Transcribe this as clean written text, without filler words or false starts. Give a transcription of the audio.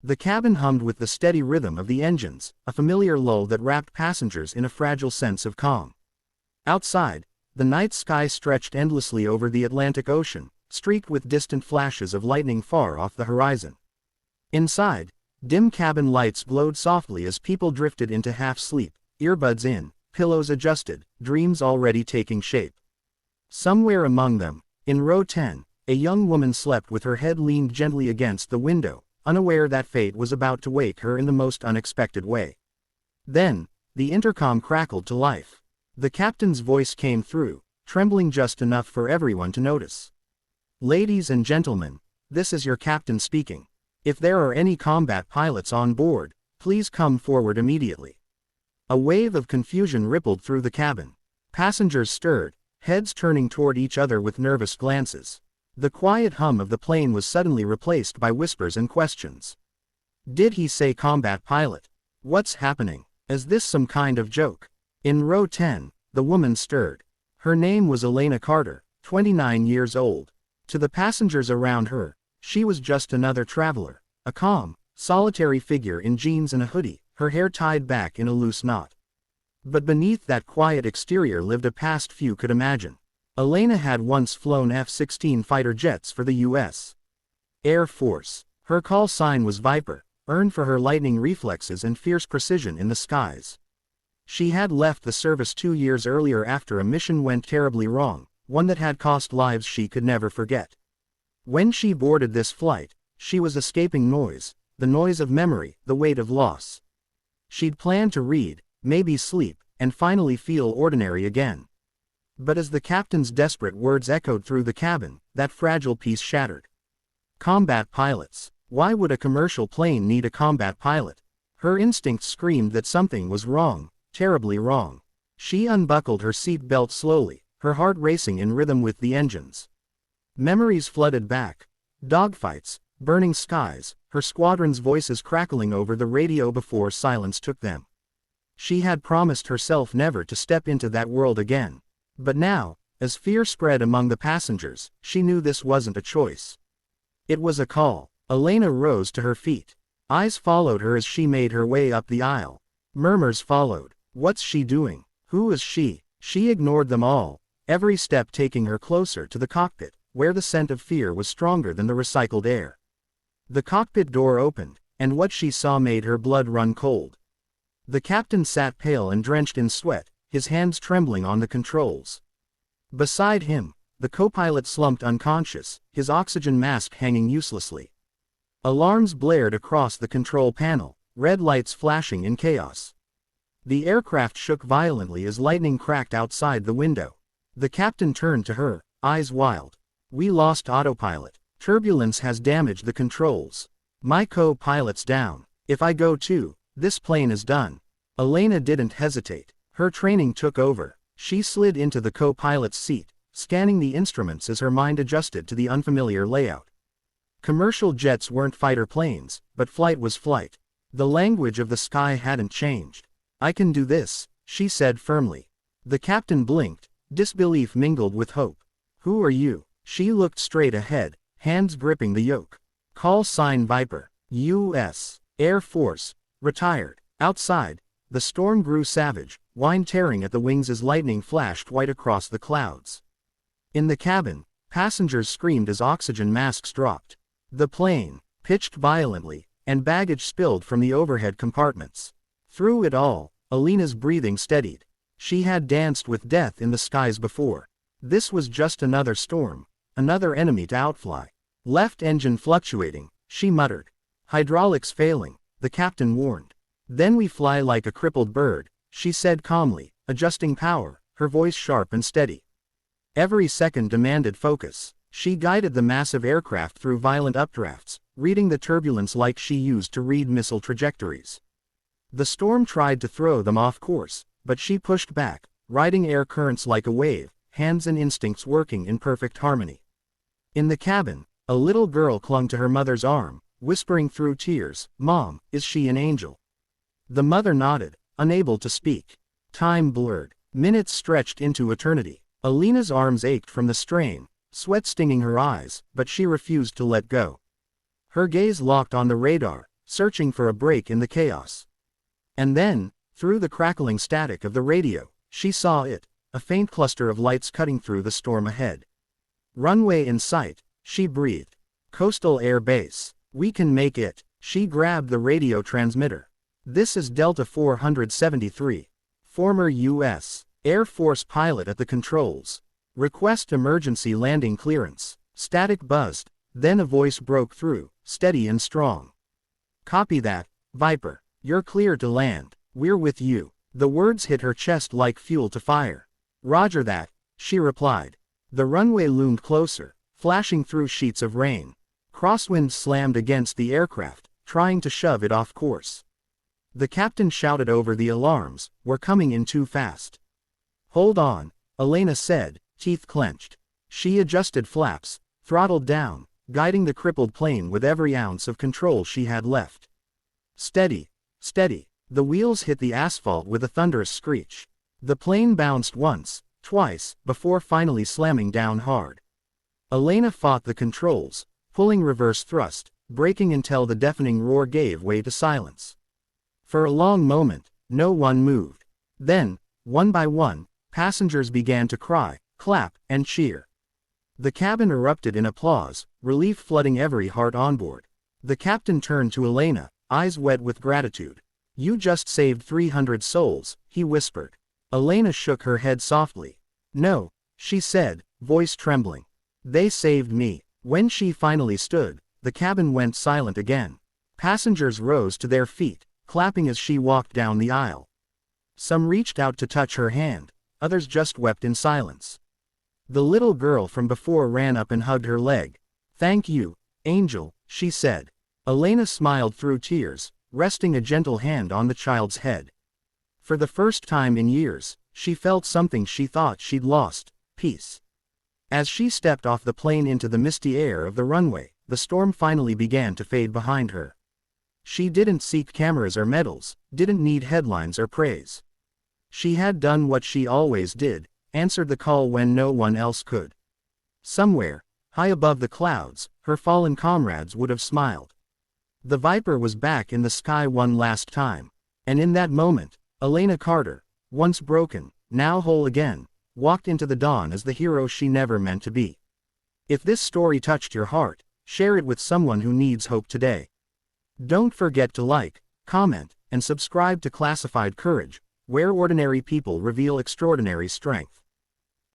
The cabin hummed with the steady rhythm of the engines, a familiar lull that wrapped passengers in a fragile sense of calm. Outside, the night sky stretched endlessly over the Atlantic Ocean, streaked with distant flashes of lightning far off the horizon. Inside, dim cabin lights glowed softly as people drifted into half-sleep, earbuds in, pillows adjusted, dreams already taking shape. Somewhere among them, in row 10, a young woman slept with her head leaned gently against the window, unaware that fate was about to wake her in the most unexpected way. Then, the intercom crackled to life. The captain's voice came through, trembling just enough for everyone to notice. "Ladies and gentlemen, this is your captain speaking. If there are any combat pilots on board, please come forward immediately." A wave of confusion rippled through the cabin. Passengers stirred, heads turning toward each other with nervous glances. The quiet hum of the plane was suddenly replaced by whispers and questions. "Did he say combat pilot? What's happening? Is this some kind of joke?" In row 10, the woman stirred. Her name was Elena Carter, 29 years old. To the passengers around her, she was just another traveler, a calm, solitary figure in jeans and a hoodie, her hair tied back in a loose knot. But beneath that quiet exterior lived a past few could imagine. Elena had once flown F-16 fighter jets for the U.S. Air Force. Her call sign was Viper, earned for her lightning reflexes and fierce precision in the skies. She had left the service 2 years earlier after a mission went terribly wrong, one that had cost lives she could never forget. When she boarded this flight, she was escaping noise, the noise of memory, the weight of loss. She'd planned to read, maybe sleep, and finally feel ordinary again. But as the captain's desperate words echoed through the cabin, that fragile peace shattered. Combat pilots. Why would a commercial plane need a combat pilot? Her instincts screamed that something was wrong, terribly wrong. She unbuckled her seat belt slowly, her heart racing in rhythm with the engines. Memories flooded back. Dogfights, burning skies, her squadron's voices crackling over the radio before silence took them. She had promised herself never to step into that world again. But now, as fear spread among the passengers, she knew this wasn't a choice. It was a call. Elena rose to her feet. Eyes followed her as she made her way up the aisle. Murmurs followed. What's she doing? Who is she? She ignored them all, every step taking her closer to the cockpit, where the scent of fear was stronger than the recycled air. The cockpit door opened, and what she saw made her blood run cold. The captain sat pale and drenched in sweat, his hands trembling on the controls. Beside him, the co-pilot slumped unconscious, his oxygen mask hanging uselessly. Alarms blared across the control panel, red lights flashing in chaos. The aircraft shook violently as lightning cracked outside the window. The captain turned to her, eyes wild. "We lost autopilot. Turbulence has damaged the controls. My co-pilot's down. If I go too, this plane is done." Elena didn't hesitate. Her training took over. She slid into the co-pilot's seat, scanning the instruments as her mind adjusted to the unfamiliar layout. Commercial jets weren't fighter planes, but flight was flight. The language of the sky hadn't changed. "I can do this," she said firmly. The captain blinked, disbelief mingled with hope. "Who are you?" She looked straight ahead, hands gripping the yoke. "Call sign Viper. U.S. Air Force. Retired." Outside, the storm grew savage, wind tearing at the wings as lightning flashed white across the clouds. In the cabin, passengers screamed as oxygen masks dropped. The plane pitched violently, and baggage spilled from the overhead compartments. Through it all, Elena's breathing steadied. She had danced with death in the skies before. This was just another storm, another enemy to outfly. Left engine fluctuating, she muttered. Hydraulics failing, the captain warned. "Then we fly like a crippled bird," she said calmly, adjusting power, her voice sharp and steady. Every second demanded focus. She guided the massive aircraft through violent updrafts, reading the turbulence like she used to read missile trajectories. The storm tried to throw them off course, but she pushed back, riding air currents like a wave, hands and instincts working in perfect harmony. In the cabin, a little girl clung to her mother's arm, whispering through tears, "Mom, is she an angel?" The mother nodded, unable to speak. Time blurred. Minutes stretched into eternity. Elena's arms ached from the strain, sweat stinging her eyes, but she refused to let go. Her gaze locked on the radar, searching for a break in the chaos. And then, through the crackling static of the radio, she saw it, a faint cluster of lights cutting through the storm ahead. Runway in sight, she breathed. Coastal Air Base. We can make it. She grabbed the radio transmitter. This is Delta 473. Former U.S. Air Force pilot at the controls. Request emergency landing clearance. Static buzzed, then a voice broke through, steady and strong. Copy that, Viper. You're clear to land. We're with you. The words hit her chest like fuel to fire. Roger that, she replied. The runway loomed closer, flashing through sheets of rain. Crosswinds slammed against the aircraft, trying to shove it off course. The captain shouted over the alarms, "We're coming in too fast." "Hold on," Elena said, teeth clenched. She adjusted flaps, throttled down, guiding the crippled plane with every ounce of control she had left. Steady, steady. The wheels hit the asphalt with a thunderous screech. The plane bounced once, twice, before finally slamming down hard. Elena fought the controls, pulling reverse thrust, braking until the deafening roar gave way to silence. For a long moment, no one moved. Then, one by one, passengers began to cry, clap, and cheer. The cabin erupted in applause, relief flooding every heart on board. The captain turned to Elena, eyes wet with gratitude. "You just saved 300 souls," he whispered. Elena shook her head softly. "No," she said, voice trembling. "They saved me." When she finally stood, the cabin went silent again. Passengers rose to their feet, clapping as she walked down the aisle. Some reached out to touch her hand, others just wept in silence. The little girl from before ran up and hugged her leg. "Thank you, Angel," she said. Elena smiled through tears, resting a gentle hand on the child's head. For the first time in years, she felt something she thought she'd lost, peace. As she stepped off the plane into the misty air of the runway, the storm finally began to fade behind her. She didn't seek cameras or medals, didn't need headlines or praise. She had done what she always did, answered the call when no one else could. Somewhere, high above the clouds, her fallen comrades would have smiled. The Viper was back in the sky one last time, and in that moment, Elena Carter, once broken, now whole again, walked into the dawn as the hero she never meant to be. If this story touched your heart, share it with someone who needs hope today. Don't forget to like, comment, and subscribe to Classified Courage, where ordinary people reveal extraordinary strength.